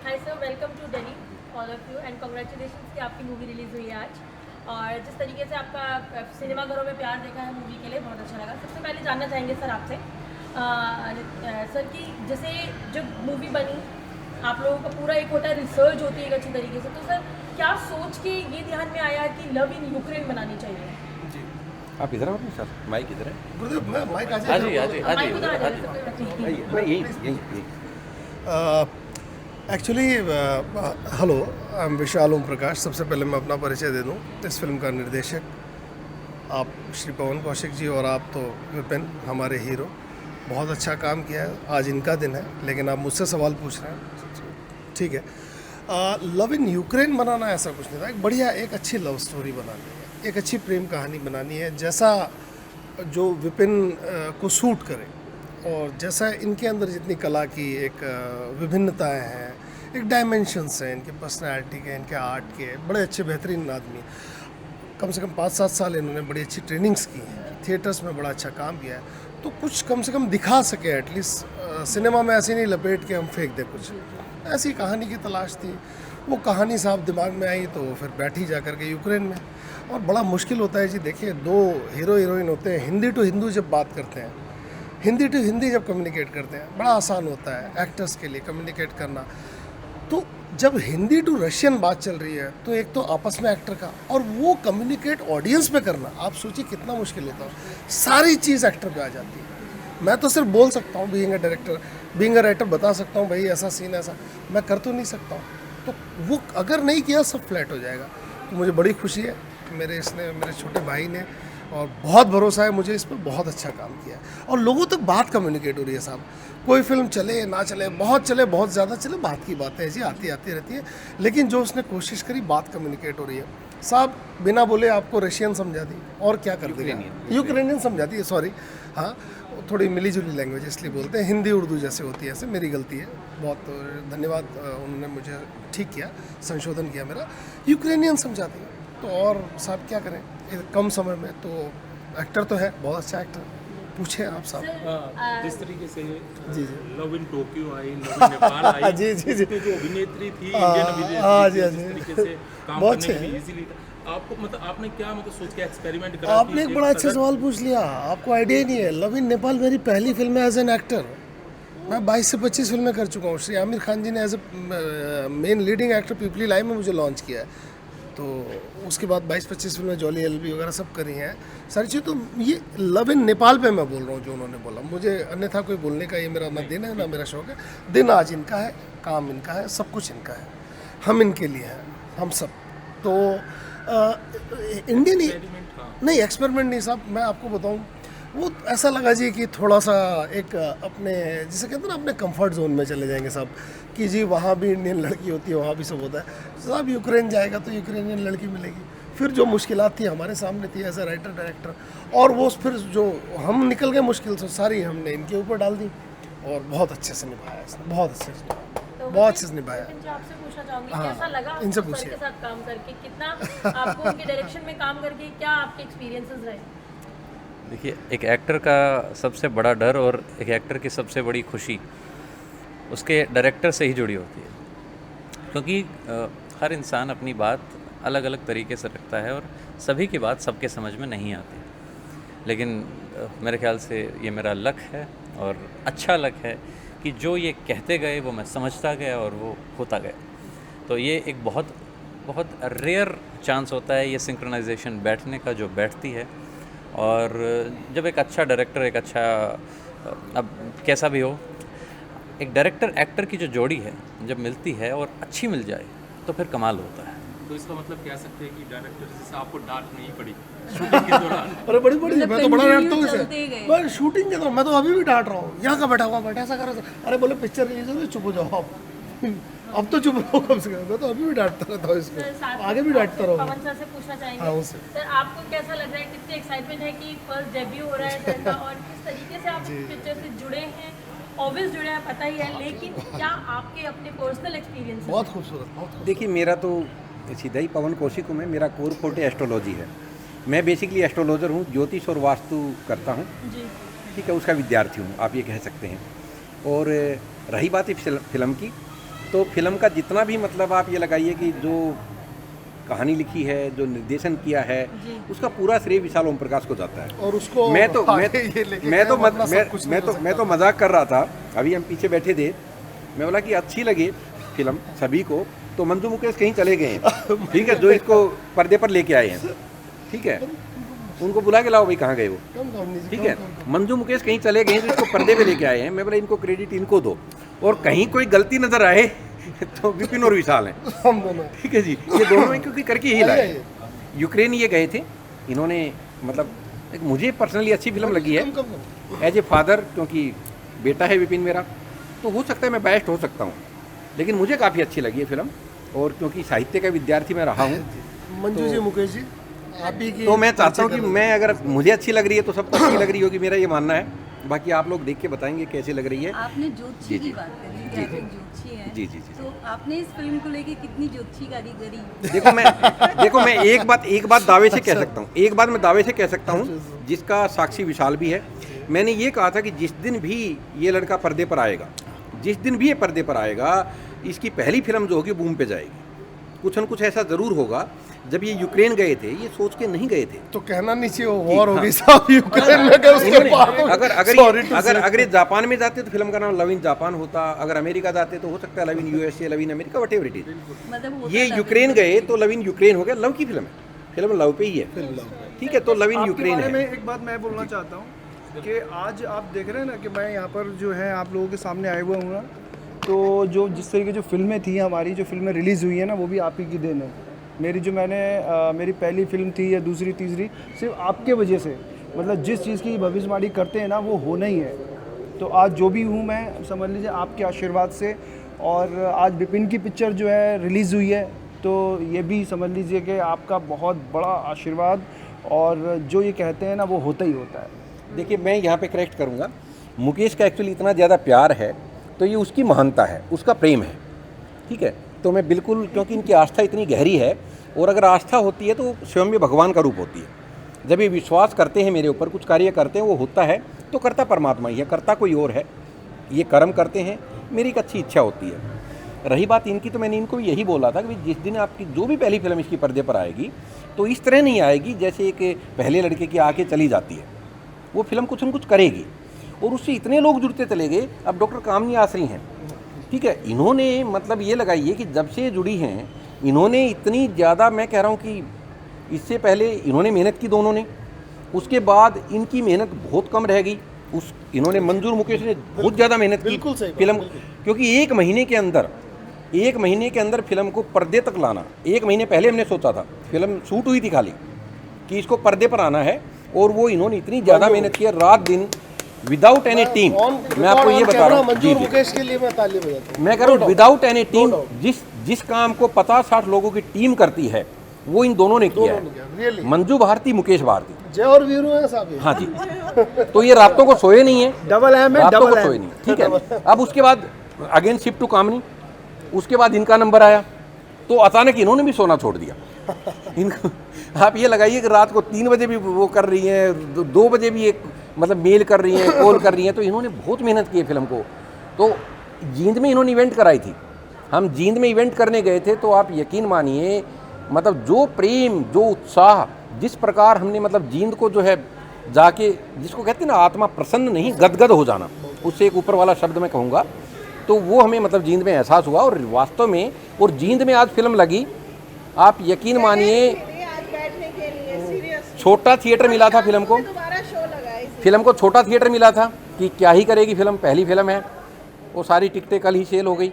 Hi sir, welcome to Delhi all of you and congratulation कि आपकी movie release हुई है आज। और जिस तरीके से आपका सिनेमाघरों में प्यार देखा है मूवी के लिए बहुत अच्छा लगा। सबसे पहले जानना चाहेंगे सर आपसे सर कि जैसे जब मूवी बनी आप लोगों का पूरा एक होता है रिसर्च होती है एक अच्छी तरीके से, तो सर क्या सोच के ये ध्यान में आया कि लव इन यूक्रेन बनानी चाहिए? जी आप इधर आओ सर, माइक इधर है। गुरुदेव, मैं माइक आ हाँ जी हाँ जी हाँ जी माइक उधर आ हाँ जाए, जी सबसे यही मैं यही एक्चुअली हेलो, आई एम विशाल ओम प्रकाश। सबसे पहले मैं अपना परिचय दे दूं। इस फिल्म का निर्देशक आप श्री पवन कौशिक जी और आप तो विपिन हमारे हीरो, बहुत अच्छा काम किया है। आज इनका दिन है लेकिन आप मुझसे सवाल पूछ रहे हैं, ठीक है। लव इन यूक्रेन बनाना ऐसा कुछ नहीं था, एक बढ़िया एक अच्छी लव स्टोरी बनानी है, एक अच्छी प्रेम कहानी बनानी है जैसा जो विपिन को सूट करे और जैसा इनके अंदर जितनी कला की एक विभिन्नताएं हैं, एक डायमेंशंस हैं इनके पर्सनालिटी के, इनके आर्ट के, बड़े अच्छे बेहतरीन आदमी। कम से कम 5-7 साल इन्होंने बड़ी अच्छी ट्रेनिंग्स की हैं, थिएटर्स में बड़ा अच्छा काम किया है, तो कुछ कम से कम दिखा सके एटलीस्ट। सिनेमा में ऐसे नहीं लपेट के हम फेंक दें, कुछ ऐसी कहानी की तलाश थी। वो कहानी साहब दिमाग में आई तो फिर बैठी जा कर के यूक्रेन में। और बड़ा मुश्किल होता है जी, देखिए दो हीरो हीरोइन होते हैं, हिंदी टू हिंदू जब बात करते हैं, हिंदी टू हिंदी जब कम्युनिकेट करते हैं, बड़ा आसान होता है एक्टर्स के लिए कम्युनिकेट करना। तो जब हिंदी टू रशियन बात चल रही है तो एक तो आपस में एक्टर का और वो कम्युनिकेट ऑडियंस में करना, आप सोचिए कितना मुश्किल होता है। सारी चीज़ एक्टर पे आ जाती है। मैं तो सिर्फ बोल सकता हूँ, being a director, being a writer बता सकता हूँ भाई ऐसा सीन ऐसा, मैं कर तो नहीं सकता हूँ। तो वो अगर नहीं किया सब फ्लैट हो जाएगा। तो मुझे बड़ी खुशी है कि मेरे छोटे भाई ने, और बहुत भरोसा है मुझे इस पर, बहुत अच्छा काम किया है और लोगों तक बात कम्युनिकेट हो रही है साहब। कोई फिल्म चले ना चले, बहुत चले बहुत ज़्यादा चले, बात की बात है जी, आती आती रहती है, लेकिन जो उसने कोशिश करी बात कम्युनिकेट हो रही है साहब। बिना बोले आपको रशियन समझा दी और क्या कर देगा, यूक्रेनियन समझा दी, सॉरी। हाँ, थोड़ी मिली जुली लैंग्वेज इसलिए बोलते हैं, हिंदी उर्दू जैसे होती है, ऐसे मेरी गलती है। बहुत धन्यवाद, उन्होंने मुझे ठीक किया, संशोधन किया मेरा। यूक्रेनियन समझा दी तो और साहब क्या करें कम समय में। तो एक्टर तो है, बहुत अच्छा एक्टर, पूछे आप साहब। जिस तरीके से जी लव इन टोक्यो आई, लव इन नेपाल आई, जी जी जी, उसमें जो अभिनेत्री थी, हाँ, इंडियन हाँ, अभिनेत्री जी, थी, जी। जिस तरीके से काम बहुत करने अच्छे के लिए इजीली था। आपको मतलब आपने क्या मतलब सोच के एक्सपेरिमेंट करा? आपने एक बड़ा अच्छा सवाल पूछ लिया, आपको आइडिया ही नहीं है। लव इन नेपाल मेरी पहली फिल्म है एज एन एक्टर। मैं 22 से 25 फिल्में कर चुका हूँ। श्री आमिर खान जी ने as a main leading actor Peepli Live में मुझे लॉन्च किया है। तो उसके बाद 22-25 फिल्में जॉली एलबी वगैरह सब करी हैं सारी चीज़। तो ये लव इन नेपाल पे मैं बोल रहा हूँ जो उन्होंने बोला, मुझे अन्यथा कोई बोलने का ये मेरा ना दिन है ना मेरा शौक है। दिन आज इनका है, काम इनका है, सब कुछ इनका है, हम इनके लिए हैं, हम सब। तो इंडियन ही नहीं, एक्सपेरिमेंट नहीं साहब, मैं आपको बताऊँ, वो ऐसा लगा जी कि थोड़ा सा एक अपने जिसे कहते हैं ना अपने कंफर्ट जोन में चले जाएंगे साहब, कि जी वहाँ भी इंडियन लड़की होती है, वहाँ भी सब होता है साहब। यूक्रेन जाएगा तो यूक्रेनियन लड़की मिलेगी। फिर जो मुश्किलात थी हमारे सामने थी एज ए राइटर डायरेक्टर, और वो फिर जो हम निकल गए मुश्किल से सारी हमने इनके ऊपर डाल दी और बहुत अच्छे से निभाया इसने, बहुत अच्छे से निभाया, तो बहुत अच्छे से निभाया। विपिन, आपसे पूछना चाहूंगी हाँ, कैसा लगा आपको इनसे सर पूछिए। के साथ काम करके, कितना आपको उनके डायरेक्शन में काम करके क्या आपके एक्सपीरियंसेस रहे? देखिए, एक एक्टर का सबसे बड़ा डर और एक एक्टर की सबसे बड़ी खुशी उसके डायरेक्टर से ही जुड़ी होती है, क्योंकि हर इंसान अपनी बात अलग अलग तरीके से रखता है और सभी की बात सबके समझ में नहीं आती। लेकिन मेरे ख्याल से ये मेरा लक है और अच्छा लक है कि जो ये कहते गए वो मैं समझता गया और वो होता गया। तो ये एक बहुत बहुत रेयर चांस होता है ये सिंक्रोनाइजेशन बैठने का, जो बैठती है। और जब एक अच्छा डायरेक्टर, एक अच्छा, अब कैसा भी हो, एक डायरेक्टर एक्टर की जो जोड़ी है जब मिलती है और अच्छी मिल जाए तो फिर कमाल होता है। तो इसका मतलब कह सकते हैं कि डायरेक्टर जैसे आपको डांट नहीं पड़ी शूटिंग के दौरान? अरे बड़ी बड़ी, मैं तो बड़ा डांटता हूँ चलते गए। इसे, मैं शूटिंग के दौरान मैं तो अभी भी डांट रहा हूँ, यहाँ का बैठा हुआ बैठा ऐसा करो। अरे बोले पिक्चर रिलीज हो, चुप हो जाओ आप, अब तो चुप रहो कम से कम। मैं तो अभी भी डांटता रहता हूँ सर, इसको, साथ आगे भी में डांटता आपसे रहूँगा। पवन सर से पूछना हाँ, चाहेंगे उससे। सर, आपको कैसा लग रहा है, कितनी एक्साइटमेंट है कि फर्स्ट डेब्यू हो रहा है सर का, और किस तरीके से आप पिक्चर से जुड़े हैं? ऑब्वियस जुड़े हैं, पता ही है, लेकिन क्या आपके अपने पर्सनल एक्सपीरियंस? बहुत खूबसूरत, बहुत खूबसूरत। देखिए, मेरा तो सीधा ही पवन कौशिक हूँ मैं, मेरा कोर फोटे एस्ट्रोलॉजी है। मैं बेसिकली एस्ट्रोलॉजर हूँ, ज्योतिष और वास्तु करता हूँ, जी, ठीक है, उसका विद्यार्थी हूँ आप ये कह सकते हैं। और रही बात फिल्म की, तो फिल्म का जितना भी मतलब आप ये लगाइए कि जो कहानी लिखी है, जो निर्देशन किया है, उसका पूरा श्रेय विशाल ओम प्रकाश को जाता है। और उसको मैं तो मजाक कर रहा था, अभी हम पीछे बैठे थे, मैं बोला कि अच्छी लगे फिल्म सभी को, तो मंजू मुकेश कहीं चले गए हैं, ठीक है, जो इसको पर्दे पर लेके आए हैं, ठीक है, उनको बुला के लाओ भाई, कहाँ गए वो, ठीक है, मंजू मुकेश कहीं चले गए हैं, तो इसको पर्दे पे लेके आए हैं। मैं बोला इनको क्रेडिट इनको दो, और कहीं कोई गलती नजर आए तो विपिन और विशाल हैं, हम दोनों, ठीक है जी, ये दोनों हैं, क्योंकि करके ही लाए। यूक्रेन ये गए थे, इन्होंने मतलब एक मुझे पर्सनली अच्छी फिल्म लगी है एज ए फादर, क्योंकि बेटा है विपिन मेरा, तो हो सकता है मैं बायस्ड हो सकता हूँ, लेकिन मुझे काफ़ी अच्छी लगी है फिल्म, और क्योंकि साहित्य का विद्यार्थी मैं रहा हूँ, मंजू जी, मुकेश जी, आप ही की तो मैं चाहता हूँ कि मैं, अगर मुझे अच्छी लग रही है तो सबको अच्छी लग रही होगी, मेरा ये मानना है। बाकी आप लोग देख के बताएंगे कैसी लग रही है। आपने ज्योतिषी की बात करी, कि आप एक ज्योतिषी हैं, जी। तो आपने इस फिल्म को लेके कितनी ज्योतिषी कारीगरी? देखो मैं एक बात दावे से कह सकता हूँ, एक बात मैं दावे से कह सकता हूँ, जिसका साक्षी विशाल भी है। मैंने ये कहा था कि जिस दिन भी ये लड़का पर्दे पर आएगा, जिस दिन भी ये पर्दे पर आएगा, इसकी पहली फिल्म जो होगी बूम पे जाएगी। कुछ न कुछ ऐसा ज़रूर होगा। जब ये यूक्रेन गए थे, ये सोच के नहीं गए थे, तो कहना नहीं चाहिए वो वॉर होगी साहब यूक्रेन में गए, उसके बाद अगर ये जापान में जाते तो फिल्म का नाम लव इन जापान होता, अगर अमेरिका जाते तो हो सकता है love in USA, love in America, whatever it is. मतलब ये यूक्रेन गए तो लव इन यूक्रेन हो गया, लव की फिल्म है, फिल्म लव पे ही है, ठीक है, तो लव इन यूक्रेन है। एक बात मैं बोलना चाहता हूँ कि आज आप देख रहे हैं ना कि मैं यहाँ पर जो है आप लोगों के सामने आए हुए हूँ ना, तो जो जिस तरीके जो फिल्में थी हमारी, जो फिल्में रिलीज़ हुई है ना, वो भी आप ही की देन है। मेरी पहली फिल्म थी या दूसरी तीसरी, सिर्फ आपके वजह से, मतलब जिस चीज़ की भविष्यवाणी करते हैं ना वो होना ही है। तो आज जो भी हूँ मैं, समझ लीजिए आपके आशीर्वाद से, और आज विपिन की पिक्चर जो है रिलीज़ हुई है, तो ये भी समझ लीजिए कि आपका बहुत बड़ा आशीर्वाद, और जो ये कहते हैं ना वो होता ही होता है। देखिए मैं यहाँ पे करेक्ट करूँगा, मुकेश का एक्चुअली इतना ज़्यादा प्यार है तो ये उसकी महानता है, उसका प्रेम है, ठीक है, तो मैं बिल्कुल, क्योंकि इनकी आस्था इतनी गहरी है, और अगर आस्था होती है तो स्वयं में भगवान का रूप होती है। जब ये विश्वास करते हैं मेरे ऊपर, कुछ कार्य करते हैं, वो होता है, तो करता परमात्मा ही है, करता कोई और है। ये कर्म करते हैं, मेरी एक अच्छी इच्छा होती है। रही बात इनकी, तो मैंने इनको यही बोला था कि जिस दिन आपकी जो भी पहली फिल्म इसकी पर्दे पर आएगी, तो इस तरह नहीं आएगी जैसे एक पहले लड़के की आके चली जाती है। वो फिल्म कुछ न कुछ करेगी, और उससे इतने लोग जुड़ते चले गए। अब डॉक्टर कामनी आसरी हैं, ठीक है, इन्होंने मतलब ये लगाइए कि जब से जुड़ी हैं, इन्होंने इतनी ज़्यादा, मैं कह रहा हूँ कि इससे पहले इन्होंने मेहनत की दोनों ने, उसके बाद इनकी मेहनत बहुत कम रह गई। इन्होंने, मंजूर मुकेश ने बहुत ज़्यादा मेहनत की फिल्म, क्योंकि एक महीने के अंदर फिल्म को पर्दे तक लाना, एक महीने पहले हमने सोचा था, फिल्म शूट हुई थी खाली कि इसको पर्दे पर आना है, और वो इन्होंने इतनी ज़्यादा मेहनत की, रात दिन, विदाउट एनी टीम। मैं आपको ये बता रहा हूँ, जी मुकेश के लिए मैं ताली बजाता हूँ। मैं कह रहा हूँ विदाउट एनी टीम, जिस काम को 50-60 लोगों की टीम करती है, वो इन दोनों ने किया है। मंजू भारती, मुकेश भारती, जय और वीरू है साहब। हाँ जी, तो ये रातों को सोए नहीं है, डबल एम है, रातों डबल को सोए नहीं, ठीक है। अब उसके बाद अगेन शिफ्ट टू कामनी, उसके बाद इनका नंबर आया, तो अचानक इन्होंने भी सोना छोड़ दिया। इनको आप ये लगाइए कि रात को 3 बजे भी वो कर रही हैं, 2 बजे भी एक मतलब मेल कर रही हैं, कॉल कर रही हैं, तो इन्होंने बहुत मेहनत की है फिल्म को। तो जींद में इन्होंने इवेंट कराई थी, हम जींद में इवेंट करने गए थे, तो आप यकीन मानिए, मतलब जो प्रेम, जो उत्साह, जिस प्रकार हमने मतलब जींद को जो है जाके, जिसको कहते हैं ना आत्मा प्रसन्न नहीं, गदगद हो जाना, उससे एक ऊपर वाला शब्द मैं कहूँगा, तो वो हमें मतलब जींद में एहसास हुआ। और वास्तव में, और जींद में आज फिल्म लगी, आप यकीन मानिए, छोटा थिएटर मिला था फिल्म को छोटा थिएटर मिला था कि क्या ही करेगी फिल्म, पहली फिल्म है, वो सारी टिकटें कल ही सेल हो गई।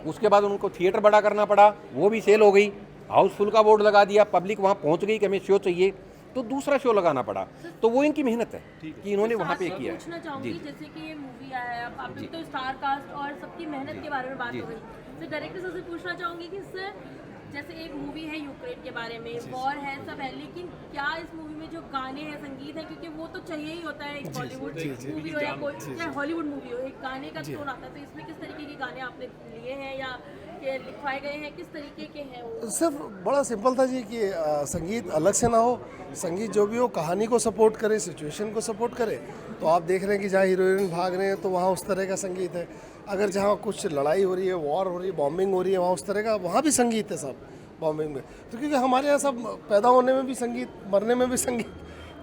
उसके बाद उनको थिएटर बड़ा करना पड़ा, वो भी सेल हो गई, हाउसफुल का बोर्ड लगा दिया, पब्लिक वहाँ पहुँच गई कि हमें शो चाहिए, तो दूसरा शो लगाना पड़ा। तो वो इनकी मेहनत है कि इन्होंने वहाँ पे किया है। पूछना चाहूँगी, जैसे कि ये मूवी आया है, अब आपने तो स्टार कास्ट और सबकी मेहनत के बारे में बात हो गई, तो डायरेक्टर से पूछना चाहूँगी कि सर, जैसे एक मूवी है यूक्रेन के बारे में, वॉर है, सब है, लेकिन क्या इस मूवी में जो गाने हैं, संगीत है, क्योंकि वो तो चाहिए ही होता है, एक बॉलीवुड मूवी हो या कोई चाहे हॉलीवुड मूवी हो, एक गाने का टोन आता है, तो इसमें किस तरीके के गाने आपने लिए हैं या लिखवाए गए हैं, किस तरीके के हैं वो? सिर्फ बड़ा सिंपल था जी कि संगीत अलग से ना हो, संगीत जो भी हो कहानी को सपोर्ट करे, सिचुएशन को सपोर्ट करे। तो आप देख रहे हैं कि जहाँ हीरोइन भाग रहे हैं तो वहाँ उस तरह का संगीत है, अगर जहाँ कुछ लड़ाई हो रही है, वॉर हो रही है, बॉम्बिंग हो रही है, वहाँ उस तरह का वहाँ भी संगीत है सब बॉम्बिंग में। तो क्योंकि हमारे यहाँ सब पैदा होने में भी संगीत, मरने में भी संगीत,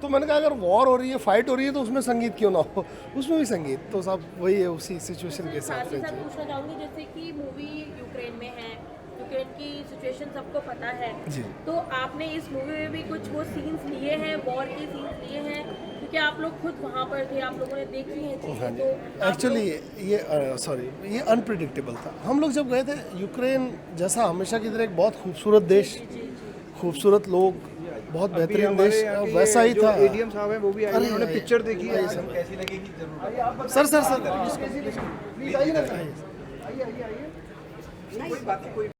तो मैंने कहा अगर वॉर हो रही है, फाइट हो रही है, तो उसमें संगीत क्यों ना हो, उसमें भी संगीत। तो सब वही है, उसी सिचुएशन के हिसाब साथ ही से। साथ पूछना चाहूँगी जैसे कि मूवी यूक्रेन में है, यूक्रेन की सिचुएशन सबको पता है जी। तो आपने इस मूवी में भी कुछ वो सीन्स लिए हैं, वॉर के सीन्स लिए हैं, क्योंकि आप लोग खुद वहाँ पर थे, आप लोगों ने देखी हैं हाँ चीज़ें। जी, तो एक्चुअली ये अनप्रिडिक्टेबल था। हम लोग जब गए थे यूक्रेन, जैसा हमेशा की तरह एक बहुत खूबसूरत देश, खूबसूरत लोग, बहुत अभी बेहतरीन हमारे देश, यहाँ के वैसा ही जो था। एडीएम साहब हैं वो भी आए हैं, उन्होंने आइए, पिक्चर देखी है। आइए सर। कैसी लगेगी जरूर। सर प्लीज आइए ना। आइए आइए आइए।